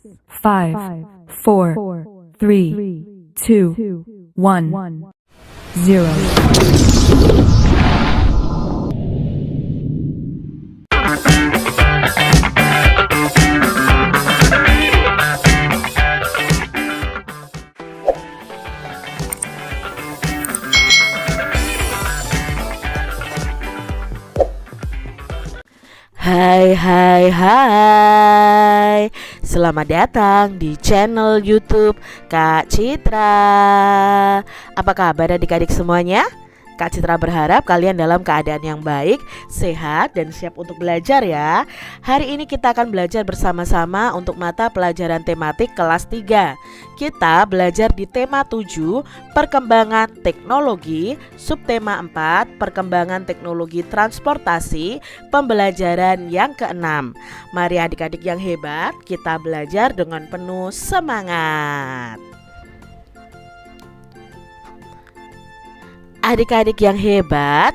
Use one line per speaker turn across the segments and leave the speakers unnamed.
5, 4, 3, 2, 1, 0.
Hai, selamat datang di channel YouTube Kak Citra. Apa kabar adik-adik semuanya? Kak Citra berharap kalian dalam keadaan yang baik, sehat, dan siap untuk belajar ya. Hari ini kita akan belajar bersama-sama untuk mata pelajaran tematik kelas 3. Kita belajar di tema 7, perkembangan teknologi, subtema 4, perkembangan teknologi transportasi, pembelajaran yang ke-6. Mari adik-adik yang hebat, kita belajar dengan penuh semangat. Adik-adik yang hebat,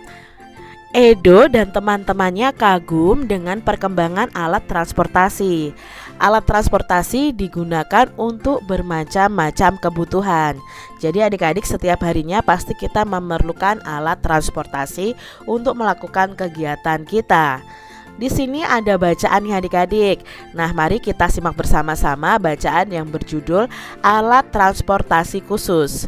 Edo dan teman-temannya kagum dengan perkembangan alat transportasi. Alat transportasi digunakan untuk bermacam-macam kebutuhan. Jadi adik-adik setiap harinya pasti kita memerlukan alat transportasi untuk melakukan kegiatan kita. Di sini ada bacaan nih adik-adik. Nah, mari kita simak bersama-sama bacaan yang berjudul alat transportasi khusus.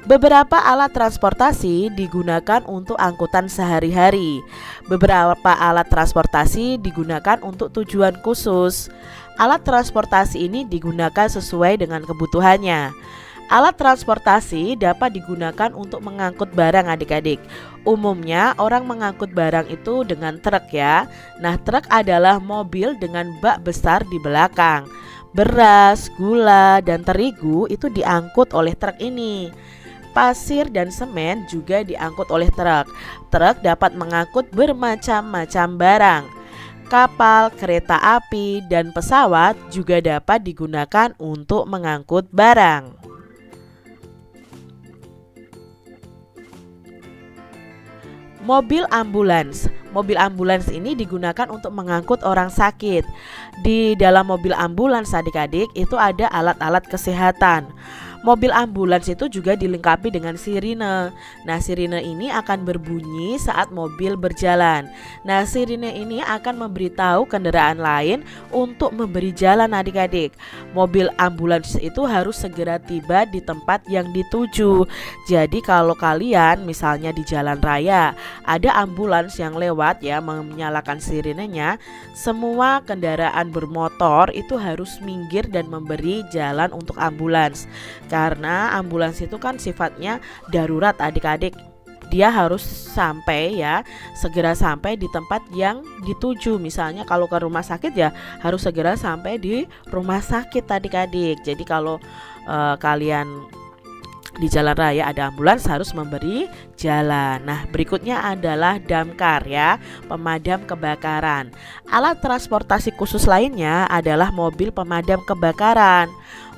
Beberapa alat transportasi digunakan untuk angkutan sehari-hari. Beberapa alat transportasi digunakan untuk tujuan khusus. Alat transportasi ini digunakan sesuai dengan kebutuhannya. Alat transportasi dapat digunakan untuk mengangkut barang adik-adik. Umumnya orang mengangkut barang itu dengan truk ya. Nah, truk adalah mobil dengan bak besar di belakang. Beras, gula, dan terigu itu diangkut oleh truk ini. Pasir dan semen juga diangkut oleh truk. Truk dapat mengangkut bermacam-macam barang. Kapal, kereta api, dan pesawat juga dapat digunakan untuk mengangkut barang. Mobil ambulans. Mobil ambulans ini digunakan untuk mengangkut orang sakit. Di dalam mobil ambulans adik-adik itu ada alat-alat kesehatan. Mobil ambulans itu juga dilengkapi dengan sirine. Nah, sirine ini akan berbunyi saat mobil berjalan. Nah, sirine ini akan memberitahu kendaraan lain untuk memberi jalan adik-adik. Mobil ambulans itu harus segera tiba di tempat yang dituju. Jadi kalau kalian misalnya di jalan raya ada ambulans yang lewat ya menyalakan sirinenya, semua kendaraan bermotor itu harus minggir dan memberi jalan untuk ambulans. Karena ambulans itu kan sifatnya darurat adik-adik. Dia harus sampai ya, segera sampai di tempat yang dituju. Misalnya kalau ke rumah sakit ya harus segera sampai di rumah sakit adik-adik. Jadi kalau kalian di jalan raya ada ambulans harus memberi jalan. Nah, berikutnya adalah damkar ya, pemadam kebakaran. Alat transportasi khusus lainnya adalah mobil pemadam kebakaran.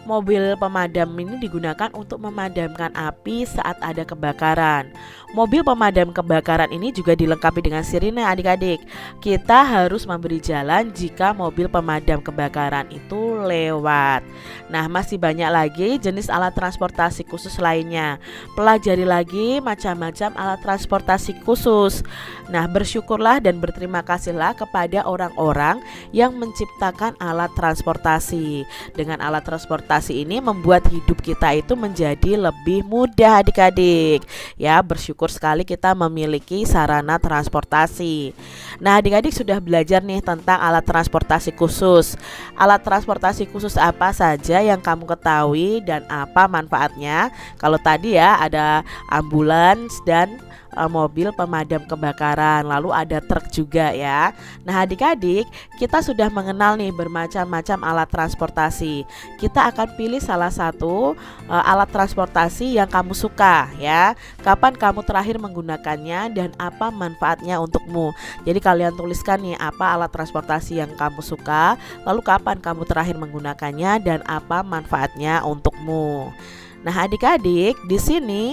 Mobil pemadam ini digunakan untuk memadamkan api saat ada kebakaran. Mobil pemadam kebakaran ini juga dilengkapi dengan sirine adik-adik. Kita harus memberi jalan jika mobil pemadam kebakaran itu lewat. Nah, masih banyak lagi jenis alat transportasi khusus lainnya. Pelajari lagi macam-macam alat transportasi khusus. Nah, bersyukurlah dan berterima kasihlah kepada orang-orang yang menciptakan alat transportasi. Dengan alat transportasi ini membuat hidup kita itu menjadi lebih mudah adik-adik. Ya, bersyukur sekali kita memiliki sarana transportasi. Nah, adik-adik sudah belajar nih tentang alat transportasi khusus. Alat transportasi khusus apa saja yang kamu ketahui dan apa manfaatnya? Kalau tadi ya ada ambulans dan mobil pemadam kebakaran, lalu ada truk juga ya. Nah, adik-adik, kita sudah mengenal nih bermacam-macam alat transportasi. Kita akan pilih salah satu alat transportasi yang kamu suka ya. Kapan kamu terakhir menggunakannya dan apa manfaatnya untukmu. Jadi kalian tuliskan nih apa alat transportasi yang kamu suka, lalu kapan kamu terakhir menggunakannya dan apa manfaatnya untukmu. Nah, adik-adik, di sini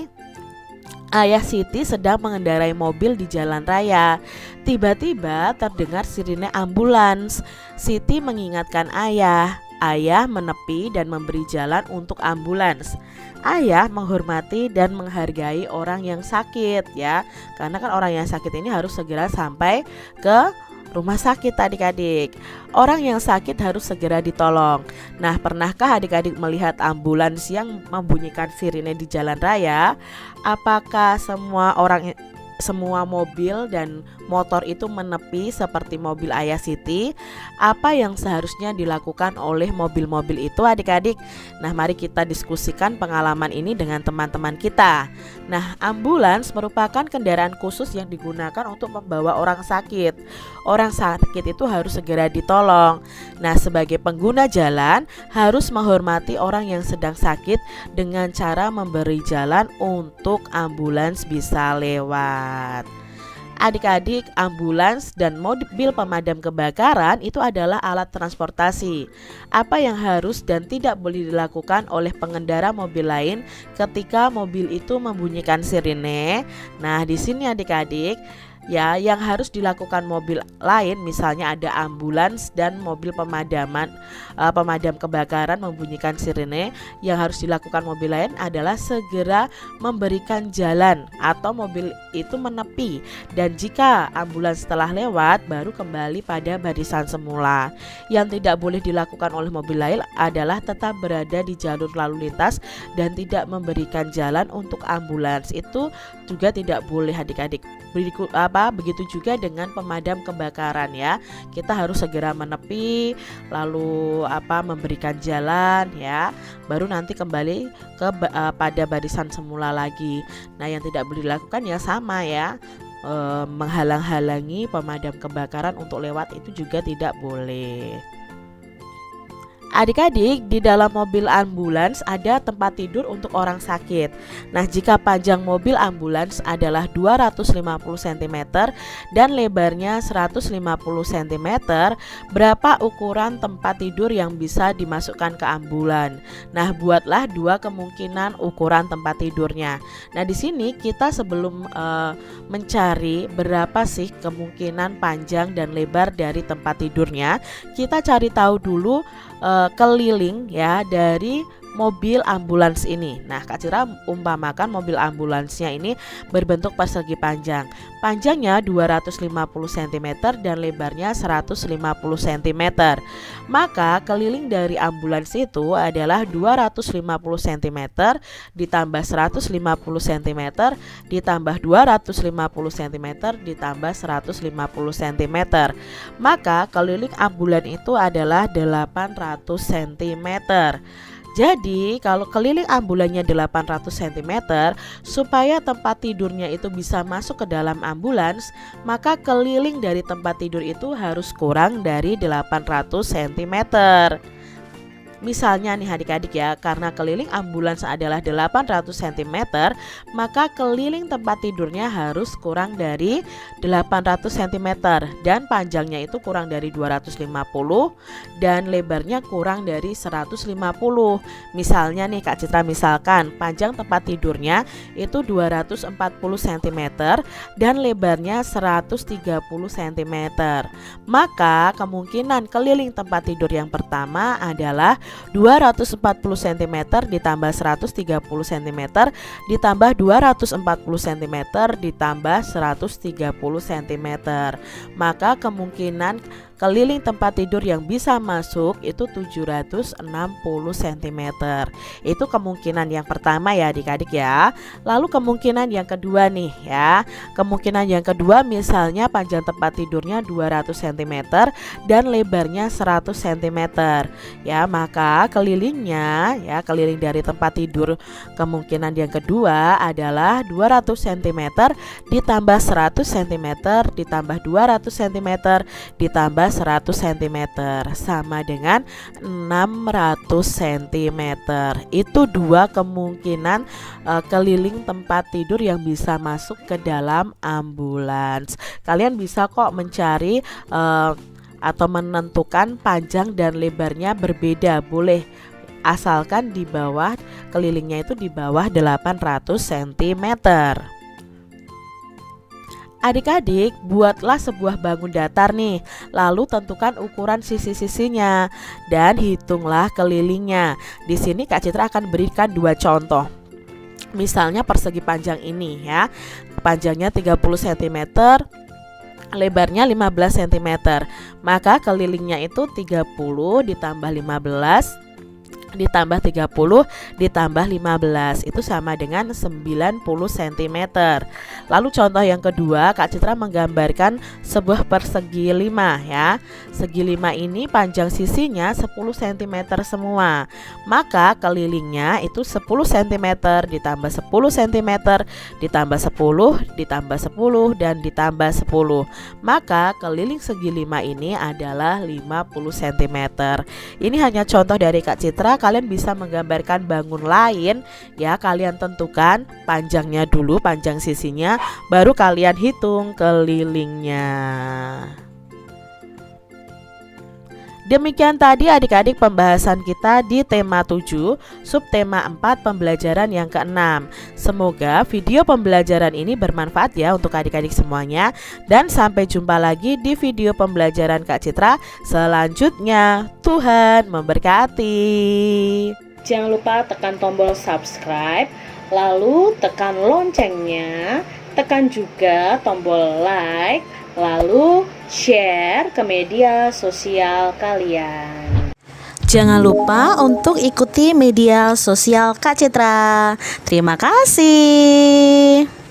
Ayah Siti sedang mengendarai mobil di jalan raya. Tiba-tiba terdengar sirine ambulans. Siti mengingatkan ayah, ayah menepi dan memberi jalan untuk ambulans. Ayah menghormati dan menghargai orang yang sakit ya. Karena kan orang yang sakit ini harus segera sampai ke rumah sakit adik-adik. Orang yang sakit harus segera ditolong. Nah, pernahkah adik-adik melihat ambulans yang membunyikan sirine di jalan raya? Apakah semua mobil dan motor itu menepi seperti mobil Ayah Siti? Apa yang seharusnya dilakukan oleh mobil-mobil itu adik-adik? Nah, mari kita diskusikan pengalaman ini dengan teman-teman kita. Nah, ambulans merupakan kendaraan khusus yang digunakan untuk membawa orang sakit. Orang sakit itu harus segera ditolong. Nah, sebagai pengguna jalan harus menghormati orang yang sedang sakit dengan cara memberi jalan untuk ambulans bisa lewat. Adik-adik, ambulans dan mobil pemadam kebakaran itu adalah alat transportasi. Apa yang harus dan tidak boleh dilakukan oleh pengendara mobil lain ketika mobil itu membunyikan sirine? Nah, di sini adik-adik, ya, yang harus dilakukan mobil lain, misalnya ada ambulans dan mobil pemadam kebakaran membunyikan sirine, yang harus dilakukan mobil lain adalah segera memberikan jalan atau mobil itu menepi, dan jika ambulans telah lewat baru kembali pada barisan semula. Yang tidak boleh dilakukan oleh mobil lain adalah tetap berada di jalur lalu lintas dan tidak memberikan jalan untuk ambulans. Itu juga tidak boleh adik-adik. Begitu juga dengan pemadam kebakaran ya. Kita harus segera menepi, lalu memberikan jalan ya, baru nanti kembali pada barisan semula lagi. Nah, yang tidak boleh dilakukan ya sama ya, menghalang-halangi pemadam kebakaran untuk lewat itu juga tidak boleh. Adik-adik, di dalam mobil ambulans ada tempat tidur untuk orang sakit. Nah, jika panjang mobil ambulans adalah 250 cm dan lebarnya 150 cm, berapa ukuran tempat tidur yang bisa dimasukkan ke ambulans? Nah, buatlah dua kemungkinan ukuran tempat tidurnya. Nah, di sini kita sebelum mencari berapa sih kemungkinan panjang dan lebar dari tempat tidurnya, kita cari tahu dulu keliling ya dari mobil ambulans ini. Nah, Kak Cira umpamakan mobil ambulansnya ini berbentuk persegi panjang. Panjangnya 250 cm dan lebarnya 150 cm. Maka keliling dari ambulans itu adalah 250 cm ditambah 150 cm ditambah 250 cm ditambah 150 cm. Maka keliling ambulans itu adalah 800 cm. Jadi kalau keliling ambulannya 800 cm, supaya tempat tidurnya itu bisa masuk ke dalam ambulans, maka keliling dari tempat tidur itu harus kurang dari 800 cm. Misalnya nih adik-adik ya, karena keliling ambulans adalah 800 cm, maka keliling tempat tidurnya harus kurang dari 800 cm dan panjangnya itu kurang dari 250 dan lebarnya kurang dari 150. Misalnya nih Kak Citra, misalkan panjang tempat tidurnya itu 240 cm dan lebarnya 130 cm. Maka kemungkinan keliling tempat tidur yang pertama adalah 240 cm ditambah 130 cm ditambah 240 cm ditambah 130 cm. Maka kemungkinan keliling tempat tidur yang bisa masuk itu 760 cm. Itu kemungkinan yang pertama ya adik-adik ya. Lalu kemungkinan yang kedua nih ya. Kemungkinan yang kedua misalnya panjang tempat tidurnya 200 cm dan lebarnya 100 cm. Ya, maka kelilingnya ya, keliling dari tempat tidur kemungkinan yang kedua adalah 200 cm ditambah 100 cm ditambah 200 cm ditambah 100 cm sama dengan 600 cm. Itu dua kemungkinan keliling tempat tidur yang bisa masuk ke dalam ambulans. Kalian bisa kok mencari atau menentukan panjang dan lebarnya berbeda, boleh, asalkan di bawah kelilingnya itu di bawah 800 cm. Adik-adik, buatlah sebuah bangun datar nih, lalu tentukan ukuran sisi-sisinya dan hitunglah kelilingnya. Di sini Kak Citra akan berikan dua contoh. Misalnya persegi panjang ini ya, panjangnya 30 cm, lebarnya 15 cm. Maka kelilingnya itu 30 ditambah 15 ditambah 30 ditambah 15 itu sama dengan 90 cm. Lalu contoh yang kedua, Kak Citra menggambarkan sebuah persegi 5 ya. Segi 5 ini panjang sisinya 10 cm semua. Maka kelilingnya itu 10 cm ditambah 10 cm ditambah 10 ditambah 10 dan ditambah 10. Maka keliling segi 5 ini adalah 50 cm. Ini hanya contoh dari Kak Citra. Kalian bisa menggambarkan bangun lain ya, kalian tentukan panjangnya dulu, panjang sisinya, baru kalian hitung kelilingnya. Demikian tadi adik-adik pembahasan kita di tema 7, subtema 4 pembelajaran yang ke-6. Semoga video pembelajaran ini bermanfaat ya untuk adik-adik semuanya. Dan sampai jumpa lagi di video pembelajaran Kak Citra selanjutnya. Tuhan memberkati.
Jangan lupa tekan tombol subscribe, lalu tekan loncengnya, tekan juga tombol like, lalu share ke media sosial kalian.
Jangan lupa untuk ikuti media sosial Kak Citra. Terima kasih.